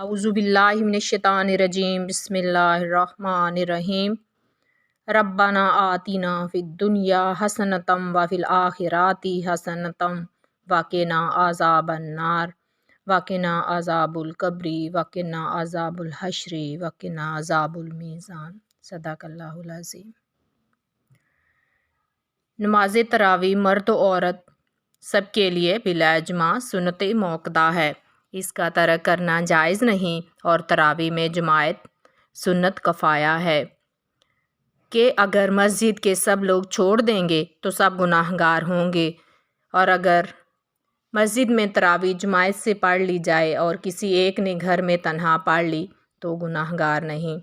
اعوذ باللہ من الشیطان الرجیم بسم اللہ الرحمن الرحیم ربنا آتنا فی الدنیا حسنۃ وفی الآخرۃ حسنۃ وقنا عذاب النار وقنا عذاب القبر وقنا عذاب الحشر وقنا عذاب المیزان۔ صدق اللہ العظیم۔ نماز تراویح مرد و عورت سب کے لیے بلا اجماع سنت موقدہ ہے، اس کا ترک کرنا جائز نہیں، اور تراویح میں جماعت سنت کفایہ ہے کہ اگر مسجد کے سب لوگ چھوڑ دیں گے تو سب گناہ گار ہوں گے، اور اگر مسجد میں تراویح جماعت سے پڑھ لی جائے اور کسی ایک نے گھر میں تنہا پڑھ لی تو گناہ گار نہیں،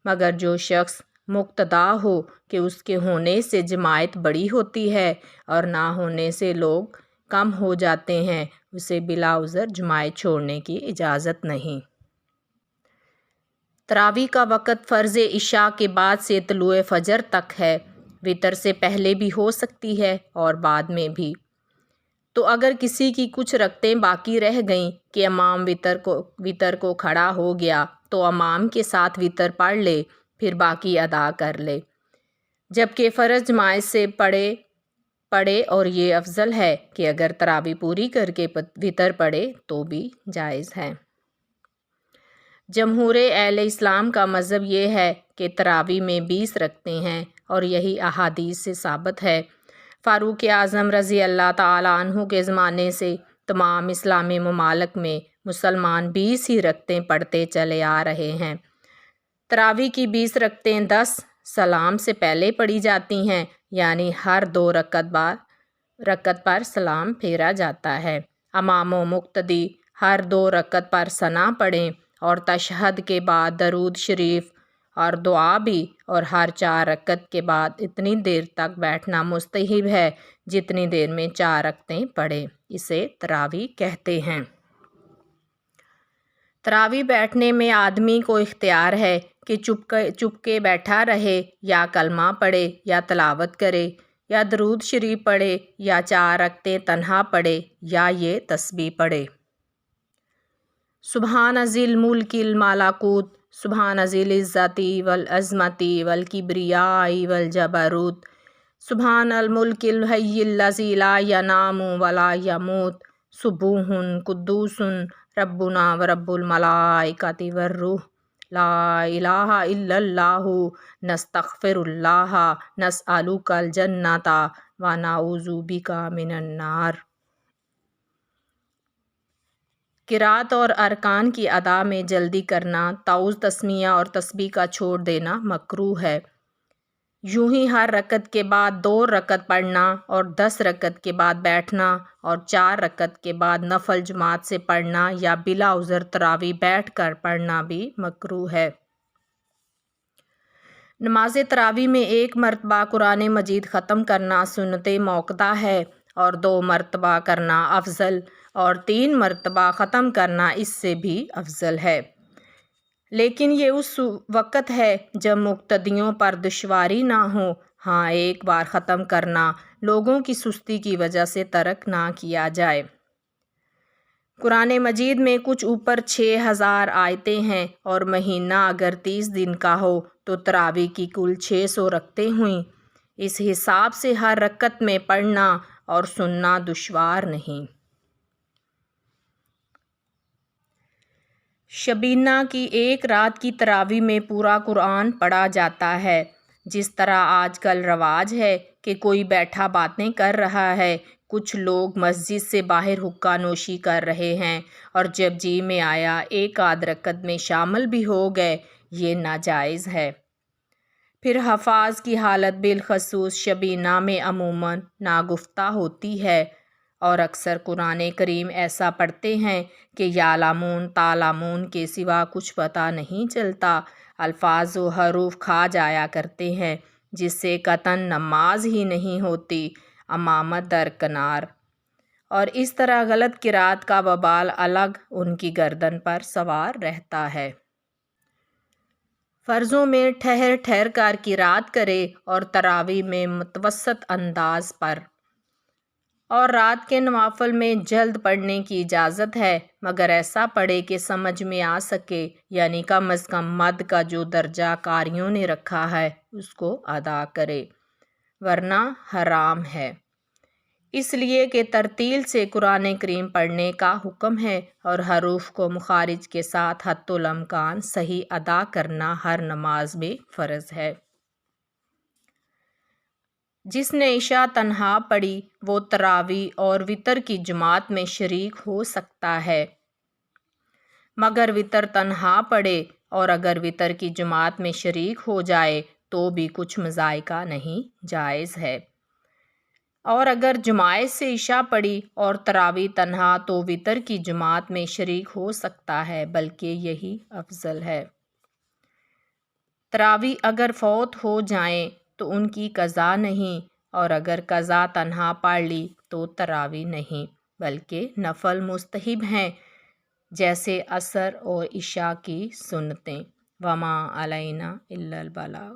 مگر جو شخص مقتدا ہو کہ اس کے ہونے سے جماعت بڑی ہوتی ہے اور نہ ہونے سے لوگ کم ہو جاتے ہیں، اسے بلا عذر جماعت چھوڑنے کی اجازت نہیں۔ تراویح کا وقت فرض عشاء کے بعد سے طلوع فجر تک ہے، وتر سے پہلے بھی ہو سکتی ہے اور بعد میں بھی۔ تو اگر کسی کی کچھ رکعتیں باقی رہ گئیں کہ امام وتر کو کھڑا ہو گیا تو امام کے ساتھ وتر پڑھ لے، پھر باقی ادا کر لے، جبکہ فرض جماعت سے پڑھے، اور یہ افضل ہے کہ اگر تراویح پوری کر کے وتر پڑھے تو بھی جائز ہے۔ جمہور اہل اسلام کا مذہب یہ ہے کہ تراویح میں 20 رکعتیں ہیں، اور یہی احادیث سے ثابت ہے۔ فاروق اعظم رضی اللہ تعالیٰ عنہ کے زمانے سے تمام اسلامی ممالک میں مسلمان 20 ہی رکعتیں پڑھتے چلے آ رہے ہیں۔ تراویح کی 20 رکعتیں 10 سلام سے پہلے پڑھی جاتی ہیں، یعنی ہر 2 رکعت پر سلام پھیرا جاتا ہے۔ امام و مقتدی ہر 2 رکعت پر ثنا پڑھیں اور تشہد کے بعد درود شریف اور دعا بھی، اور ہر 4 رکعت کے بعد اتنی دیر تک بیٹھنا مستحب ہے جتنی دیر میں 4 رکعتیں پڑھیں، اسے تراویح کہتے ہیں۔ تراویح بیٹھنے میں آدمی کو اختیار ہے کہ چپ کے بیٹھا رہے، یا کلمہ پڑھے، یا تلاوت کرے، یا درود شریف پڑھے، یا 4 رکعتیں تنہا پڑھے، یا یہ تسبیح پڑھے۔ سبحان ذی الملک الملکوت، سبحان ذی العزت والعظمت والکبریاء والجبروت، سبحان الملک الحی الذی لا ینام ولا یموت، سبوح قدوس ربنا ورب الملائکۃ والروح، لا الہ الا اللہ، نستغفر اللہ، نسألک الجنۃ ونعوذ بک من النار۔ قرأت اور ارکان کی ادا میں جلدی کرنا، تعوذ، تسمیہ اور تسبیح کا چھوڑ دینا مکروہ ہے۔ یوں ہی ہر رکعت کے بعد 2 رکعت پڑھنا، اور 10 رکعت کے بعد بیٹھنا، اور 4 رکعت کے بعد نفل جماعت سے پڑھنا یا بلا عذر تراویح بیٹھ کر پڑھنا بھی مکروہ ہے۔ نماز تراویح میں 1 مرتبہ قرآن مجید ختم کرنا سنت موقدہ ہے، اور 2 مرتبہ کرنا افضل، اور 3 مرتبہ ختم کرنا اس سے بھی افضل ہے۔ لیکن یہ اس وقت ہے جب مقتدیوں پر دشواری نہ ہو۔ ہاں، ایک بار ختم کرنا لوگوں کی سستی کی وجہ سے ترک نہ کیا جائے۔ قرآن مجید میں کچھ اوپر 6000 آیتیں ہیں، اور مہینہ اگر 30 دن کا ہو تو تراویح کی کل 600 رکعتیں ہوئیں۔ اس حساب سے ہر رکعت میں پڑھنا اور سننا دشوار نہیں۔ شبینہ کی 1 رات کی تراویح میں پورا قرآن پڑھا جاتا ہے۔ جس طرح آج کل رواج ہے کہ کوئی بیٹھا باتیں کر رہا ہے، کچھ لوگ مسجد سے باہر حقہ نوشی کر رہے ہیں، اور جب جی میں آیا 1 آدھ رکعت میں شامل بھی ہو گئے، یہ ناجائز ہے۔ پھر حفاظ کی حالت بالخصوص شبینہ میں عموماً ناگفتہ ہوتی ہے، اور اکثر قرآن کریم ایسا پڑھتے ہیں کہ یعلمون تعلمون کے سوا کچھ پتہ نہیں چلتا، الفاظ و حروف کھا جایا کرتے ہیں، جس سے قطعاً نماز ہی نہیں ہوتی، امامت درکنار، اور اس طرح غلط قرأت کا وبال الگ ان کی گردن پر سوار رہتا ہے۔ فرضوں میں ٹھہر ٹھہر کر قرأت کرے، اور تراویح میں متوسط انداز پر اور رات کے نوافل میں جلد پڑھنے کی اجازت ہے، مگر ایسا پڑھے کہ سمجھ میں آ سکے، یعنی کم از کم مد کا جو درجہ قاریوں نے رکھا ہے اس کو ادا کرے، ورنہ حرام ہے۔ اس لیے کہ ترتیل سے قرآن کریم پڑھنے کا حکم ہے، اور حروف کو مخارج کے ساتھ حتی الامکان صحیح ادا کرنا ہر نماز میں فرض ہے۔ جس نے عشاء تنہا پڑھی وہ تراویح اور وتر کی جماعت میں شریک ہو سکتا ہے، مگر وتر تنہا پڑھے اور اگر وتر کی جماعت میں شریک ہو جائے تو بھی کچھ مضائقہ نہیں، جائز ہے۔ اور اگر جماعت سے عشاء پڑھی اور تراویح تنہا تو وتر کی جماعت میں شریک ہو سکتا ہے، بلکہ یہی افضل ہے۔ تراویح اگر فوت ہو جائیں تو ان کی قضا نہیں، اور اگر قضا تنہا پڑھ لی تو تراویح نہیں بلکہ نفل مستحب ہیں، جیسے عصر اور عشاء کی سنتیں۔ وما علینا الا البلاغ۔